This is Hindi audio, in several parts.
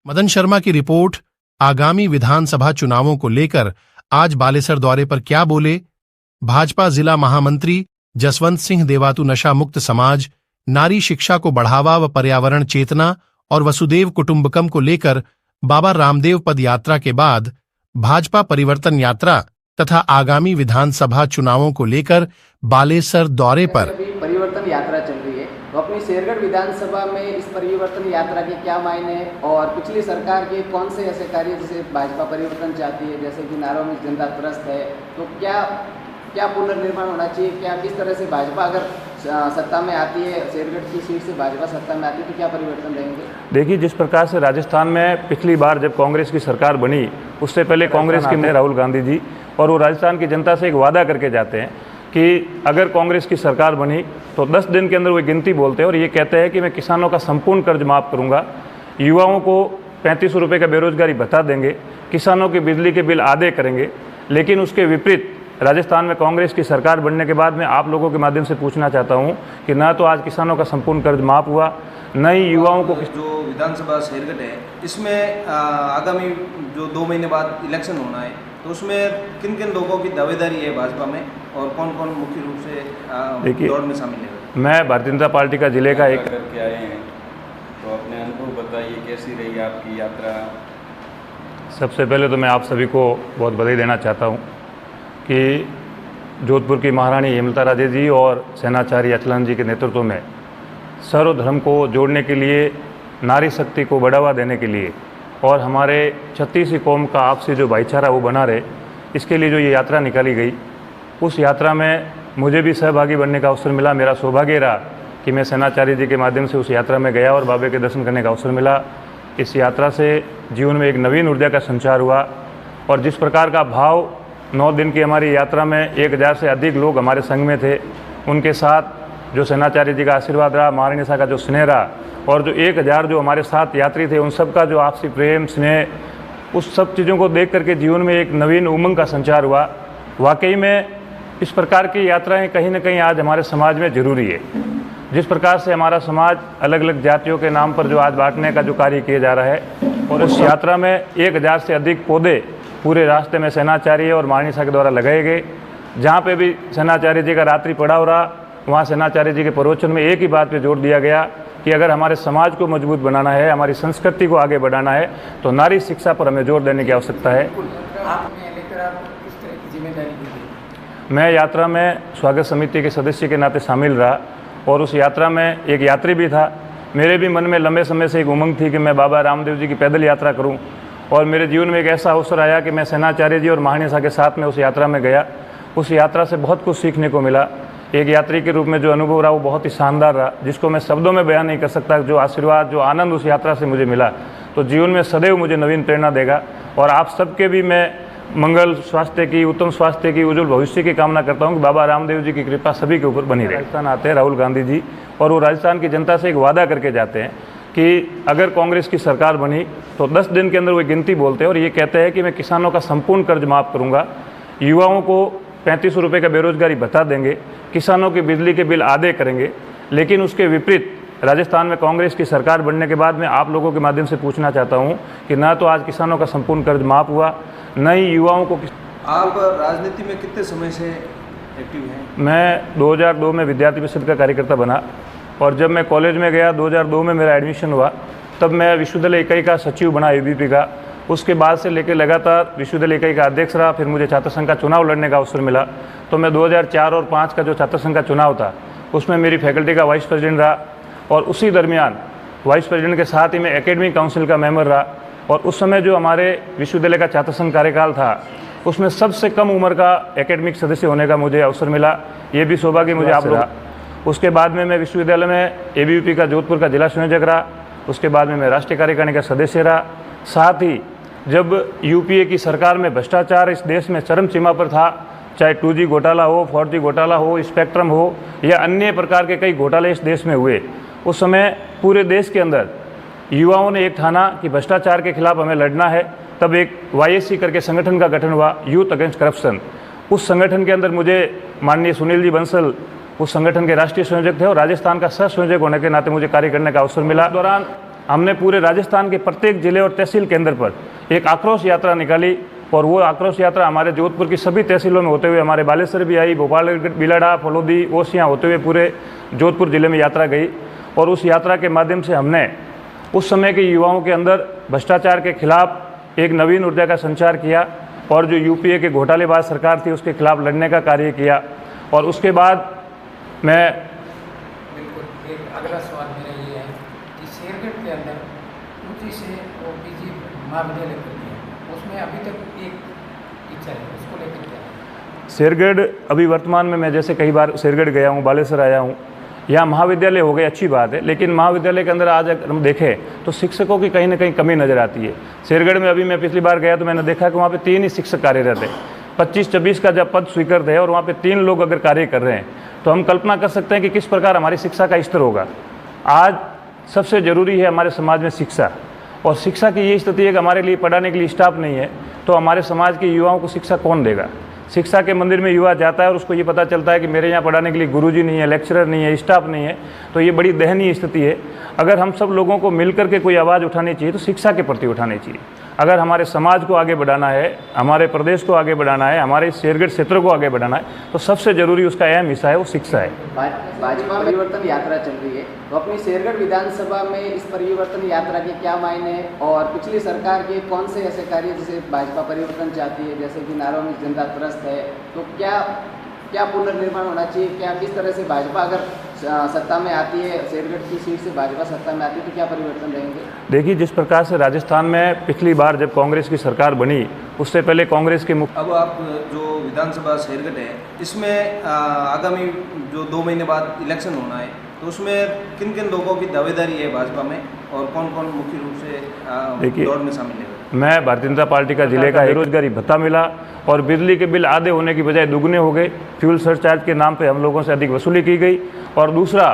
मदन शर्मा की रिपोर्ट। आगामी विधानसभा चुनावों को लेकर आज बालेसर दौरे पर क्या बोले? भाजपा जिला महामंत्री जसवंत सिंह देवातु नशा मुक्त समाज, नारी शिक्षा को बढ़ावा व पर्यावरण चेतना और वसुदेव कुटुंबकम को लेकर बाबा रामदेव पद यात्रा के बाद भाजपा परिवर्तन यात्रा तथा आगामी विधानसभा चुनावों को लेकर बालेसर दौरे पर परिवर्तन यात्रा चल रही है, तो अपनी शेरगढ़ विधानसभा में इस परिवर्तन यात्रा के क्या मायने हैं और पिछली सरकार के कौन से ऐसे कार्य जिसे भाजपा परिवर्तन चाहती है, जैसे कि नारों में जनता त्रस्त है, तो क्या पुनर्निर्माण होना चाहिए? क्या किस तरह से भाजपा अगर सत्ता में आती है, शेरगढ़ की सीट से भाजपा सत्ता में आती है, तो क्या परिवर्तन रहेंगे? देखिए, जिस प्रकार से राजस्थान में पिछली बार जब कांग्रेस की सरकार बनी, उससे पहले कांग्रेस के राहुल गांधी जी, और वो राजस्थान की जनता से एक वादा करके जाते हैं कि अगर कांग्रेस की सरकार बनी तो 10 दिन के अंदर वो गिनती बोलते हैं और ये कहते हैं कि मैं किसानों का संपूर्ण कर्ज माफ़ करूंगा, युवाओं को 3500 रुपये का बेरोजगारी भत्ता देंगे, किसानों के बिजली के बिल आधे करेंगे। लेकिन उसके विपरीत राजस्थान में कांग्रेस की सरकार बनने के बाद मैं आप लोगों के माध्यम से पूछना चाहता हूं कि ना तो आज किसानों का संपूर्ण कर्ज माफ़ हुआ, न ही युवाओं को। जो विधानसभा शेरगढ़ है, इसमें आगामी जो 2 महीने बाद इलेक्शन होना है, तो उसमें किन किन लोगों की दावेदारी है भाजपा में और कौन कौन मुख्य रूप से दौड़ में शामिल है? मैं भारतीय जनता पार्टी का जिले का एक करके आए हैं, तो अपने अनुभव बताइए, कैसी रही आपकी यात्रा? सबसे पहले तो मैं आप सभी को बहुत बधाई देना चाहता हूं कि जोधपुर की महारानी हेमलता राजे जी और सेनाचार्य अचलन जी के नेतृत्व में सर्वधर्म को जोड़ने के लिए, नारी शक्ति को बढ़ावा देने के लिए और हमारे 36 कौम का आपसी जो भाईचारा वो बना रहे, इसके लिए जो ये यात्रा निकाली गई, उस यात्रा में मुझे भी सहभागी बनने का अवसर मिला। मेरा सौभाग्य रहा कि मैं सेनाचार्य जी के माध्यम से उस यात्रा में गया और बाबे के दर्शन करने का अवसर मिला। इस यात्रा से जीवन में एक नवीन ऊर्जा का संचार हुआ और जिस प्रकार का भाव 9 दिन की हमारी यात्रा में 1000 से अधिक लोग हमारे संग में थे, उनके साथ जो सेनाचार्य जी का आशीर्वाद रहा, महारानी साहब का जो स्नेह रहा और जो 1000 जो हमारे साथ यात्री थे, उन सब का जो आपसी प्रेम स्नेह, उस सब चीज़ों को देख करके जीवन में एक नवीन उमंग का संचार हुआ। वाकई में इस प्रकार की यात्राएं कहीं ना कहीं आज हमारे समाज में ज़रूरी है। जिस प्रकार से हमारा समाज अलग अलग जातियों के नाम पर जो आज बांटने का जो कार्य किया जा रहा है, और उस यात्रा में 1000 से अधिक पौधे पूरे रास्ते में सेनाचार्य और महारानी साहब के द्वारा लगाए गए। जहाँ पे भी सेनाचार्य जी का रात्रि पड़ाव रहा, वहाँ सेनाचार्य जी के प्रवचन में एक ही बात पे जोर दिया गया कि अगर हमारे समाज को मजबूत बनाना है, हमारी संस्कृति को आगे बढ़ाना है, तो नारी शिक्षा पर हमें जोर देने की आवश्यकता है। मैं यात्रा में स्वागत समिति के सदस्य के नाते शामिल रहा और उस यात्रा में एक यात्री भी था। मेरे भी मन में लंबे समय से एक उमंग थी कि मैं बाबा रामदेव जी की पैदल यात्रा करूं और मेरे जीवन में एक ऐसा अवसर आया कि मैं सेनाचार्य जी और महारानी साहब के साथ में उस यात्रा में गया। उस यात्रा से बहुत कुछ सीखने को मिला। एक यात्री के रूप में जो अनुभव रहा वो बहुत ही शानदार रहा, जिसको मैं शब्दों में बयान नहीं कर सकता। जो आशीर्वाद, जो आनंद उस यात्रा से मुझे मिला, तो जीवन में सदैव मुझे नवीन प्रेरणा देगा। और आप सबके भी मैं मंगल, स्वास्थ्य की, उत्तम स्वास्थ्य की, उज्जवल भविष्य की कामना करता हूं कि बाबा रामदेव जी की कृपा सभी के ऊपर बनी रहे। राजस्थान आते हैं राहुल गांधी जी और वो राजस्थान की जनता से एक वादा करके जाते हैं कि अगर कांग्रेस की सरकार बनी तो 10 दिन के अंदर वो गिनती बोलते हैं और ये कहते हैं कि मैं किसानों का संपूर्ण कर्ज माफ़ करूंगा, युवाओं को 3500 रुपये का बेरोजगारी भत्ता देंगे, किसानों के बिजली के बिल आधे करेंगे। लेकिन उसके विपरीत राजस्थान में कांग्रेस की सरकार बनने के बाद मैं आप लोगों के माध्यम से पूछना चाहता हूं कि ना तो आज किसानों का संपूर्ण कर्ज माफ़ हुआ, न ही युवाओं को। आप राजनीति में कितने समय से एक्टिव हैं? मैं 2002 में विद्यार्थी परिषद का कार्यकर्ता बना और जब मैं कॉलेज में गया 2002 में मेरा एडमिशन हुआ, तब मैं विश्वविद्यालय इकाई का सचिव बना ABP का। उसके बाद से लेकर लगातार विश्वविद्यालय इकाई का अध्यक्ष रहा। फिर मुझे छात्र संघ का चुनाव लड़ने का अवसर मिला, तो मैं 2004 और 5 का जो छात्र संघ का चुनाव था उसमें मेरी फैकल्टी का वाइस प्रेसिडेंट रहा और उसी दरमियान वाइस प्रेसिडेंट के साथ ही मैं एकेडमिक काउंसिल का मेंबर रहा। और उस समय जो हमारे विश्वविद्यालय का छात्र संघ कार्यकाल था, उसमें सबसे कम उम्र का एकेडमिक सदस्य होने का मुझे अवसर मिला। ये भी सौभाग्य मुझे आप लोग। उसके बाद में मैं विश्वविद्यालय में ABVP का जोधपुर का जिला संयोजक रहा। उसके बाद में मैं राष्ट्रीय कार्यकारिणी का सदस्य रहा। साथ ही जब UPA की सरकार में भ्रष्टाचार इस देश में चरम सीमा पर था, चाहे 2G घोटाला हो, 4G घोटाला हो, स्पेक्ट्रम हो या अन्य प्रकार के कई घोटाले इस देश में हुए, उस समय पूरे देश के अंदर युवाओं ने एक ठाना कि भ्रष्टाचार के खिलाफ हमें लड़ना है। तब एक YSC करके संगठन का गठन हुआ, यूथ अगेंस्ट करप्शन। उस संगठन के अंदर मुझे माननीय सुनील जी बंसल उस संगठन के राष्ट्रीय संयोजक थे और राजस्थान का सह संयोजक होने के नाते मुझे कार्य करने का अवसर मिला। दौरान हमने पूरे राजस्थान के प्रत्येक जिले और तहसील केंद्र पर एक आक्रोश यात्रा निकाली और वो आक्रोश यात्रा हमारे जोधपुर की सभी तहसीलों में होते हुए हमारे बालेश्वर भी आई, भोपाल, बिलाड़ा, फलोदी, ओसियाँ होते हुए पूरे जोधपुर जिले में यात्रा गई। और उस यात्रा के माध्यम से हमने उस समय के युवाओं के अंदर भ्रष्टाचार के खिलाफ एक नवीन ऊर्जा का संचार किया और जो यूपीए के घोटालेबाज सरकार थी उसके खिलाफ लड़ने का कार्य किया। और उसके बाद मैं बिल्कुल एक अगला सवाल मेरा ये है कि शेरगढ़ के अंदर ऊंची से वो पीजी महाविद्यालय कर दिया, उसमें अभी तक एक टीचर है, उसको लेकर क्या है? शेरगढ़ अभी वर्तमान में मैं जैसे कई बार शेरगढ़ गया हूँ, बालेश्वर आया हूँ, यहाँ महाविद्यालय हो गए, अच्छी बात है, लेकिन महाविद्यालय के अंदर आज अगर हम देखें तो शिक्षकों की कहीं ना कहीं कमी नज़र आती है। शेरगढ़ में अभी मैं पिछली बार गया तो मैंने देखा कि वहाँ पे 3 ही शिक्षक कार्यरत है। 25-26 का जब पद स्वीकृत है और वहाँ पे 3 लोग अगर कार्य कर रहे हैं तो हम कल्पना कर सकते हैं कि किस प्रकार हमारी शिक्षा का स्तर होगा। आज सबसे ज़रूरी है हमारे समाज में शिक्षा, और शिक्षा की ये स्थिति है कि हमारे लिए पढ़ाने के लिए स्टाफ नहीं है, तो हमारे समाज के युवाओं को शिक्षा कौन देगा? शिक्षा के मंदिर में युवा जाता है और उसको ये पता चलता है कि मेरे यहाँ पढ़ाने के लिए गुरुजी नहीं है, लेक्चरर नहीं है, स्टाफ नहीं है, तो ये बड़ी दयनीय स्थिति है। अगर हम सब लोगों को मिलकर के कोई आवाज़ उठानी चाहिए तो शिक्षा के प्रति उठानी चाहिए। अगर हमारे समाज को आगे बढ़ाना है, हमारे प्रदेश को आगे बढ़ाना है, हमारे इस शेरगढ़ क्षेत्र को आगे बढ़ाना है, तो सबसे ज़रूरी उसका अहम हिस्सा है वो शिक्षा है। भाजपा परिवर्तन यात्रा चल रही है, तो अपनी शेरगढ़ विधानसभा में इस परिवर्तन यात्रा के क्या मायने हैं और पिछली सरकार के कौन से ऐसे कार्य जिसे भाजपा परिवर्तन चाहती है, जैसे कि नारों में जनता त्रस्त है, तो क्या पुनर्निर्माण होना चाहिए? क्या किस तरह से भाजपा अगर सत्ता में आती है, शेरगढ़ की सीट से भाजपा सत्ता में आती है, तो क्या परिवर्तन रहेंगे? देखिए, जिस प्रकार से राजस्थान में पिछली बार जब कांग्रेस की सरकार बनी उससे पहले कांग्रेस के अब आप जो विधानसभा शेरगढ़ है इसमें आगामी जो 2 महीने बाद इलेक्शन होना है, तो उसमें किन किन लोगों की दावेदारी है भाजपा में और कौन कौन मुख्य रूप से दौड़ में शामिल है? मैं भारतीय जनता पार्टी का जिले का बेरोजगारी भत्ता मिला और बिजली के बिल आधे होने की बजाय दुगने हो गए। फ्यूल सरचार्ज के नाम पे हम लोगों से अधिक वसूली की गई। और दूसरा,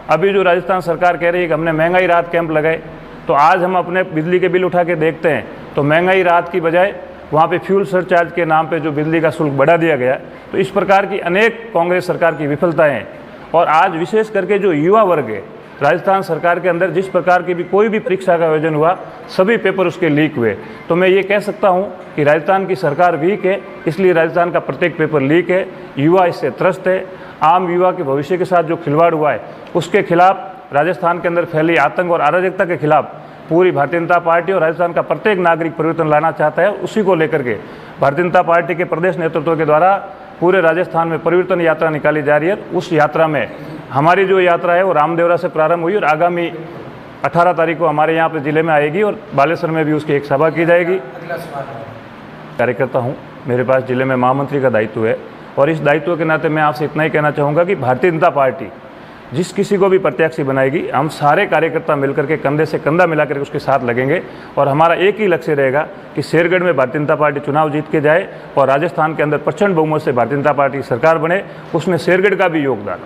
अभी जो राजस्थान सरकार कह रही है कि हमने महंगाई राहत कैंप लगाए, तो आज हम अपने बिजली के बिल उठा के देखते हैं तो महंगाई राहत की बजाय वहाँ पे फ्यूल सरचार्ज के नाम पे जो बिजली का शुल्क बढ़ा दिया गया। तो इस प्रकार की अनेक कांग्रेस सरकार की विफलताएँ हैं। और आज विशेष करके जो युवा वर्ग है, राजस्थान सरकार के अंदर जिस प्रकार की भी कोई भी परीक्षा का आयोजन हुआ, सभी पेपर उसके लीक हुए। तो मैं ये कह सकता हूँ कि राजस्थान की सरकार वीक है, इसलिए राजस्थान का प्रत्येक पेपर लीक है, युवा इससे त्रस्त है। आम युवा के भविष्य के साथ जो खिलवाड़ हुआ है उसके खिलाफ, राजस्थान के अंदर फैली आतंक और अराजकता के खिलाफ पूरी भारतीय जनता पार्टी और राजस्थान का प्रत्येक नागरिक परिवर्तन लाना चाहता है। उसी को लेकर के भारतीय जनता पार्टी के प्रदेश नेतृत्व के द्वारा पूरे राजस्थान में परिवर्तन यात्रा निकाली जा रही है। उस यात्रा में हमारी जो यात्रा है वो रामदेवरा से प्रारंभ हुई और आगामी 18 तारीख को हमारे यहाँ पे जिले में आएगी और बालेश्वर में भी उसकी एक सभा की जाएगी। कार्यकर्ता हूँ, मेरे पास जिले में महामंत्री का दायित्व है और इस दायित्व के नाते मैं आपसे इतना ही कहना चाहूँगा कि भारतीय जनता पार्टी जिस किसी को भी प्रत्याशी बनाएगी, हम सारे कार्यकर्ता मिलकर के कंधे से कंधा मिलाकर उसके साथ लगेंगे और हमारा एक ही लक्ष्य रहेगा कि शेरगढ़ में भारतीय जनता पार्टी चुनाव जीत के जाए और राजस्थान के अंदर प्रचंड बहुमत से भारतीय जनता पार्टी की सरकार बने, उसमें शेरगढ़ का भी योगदान।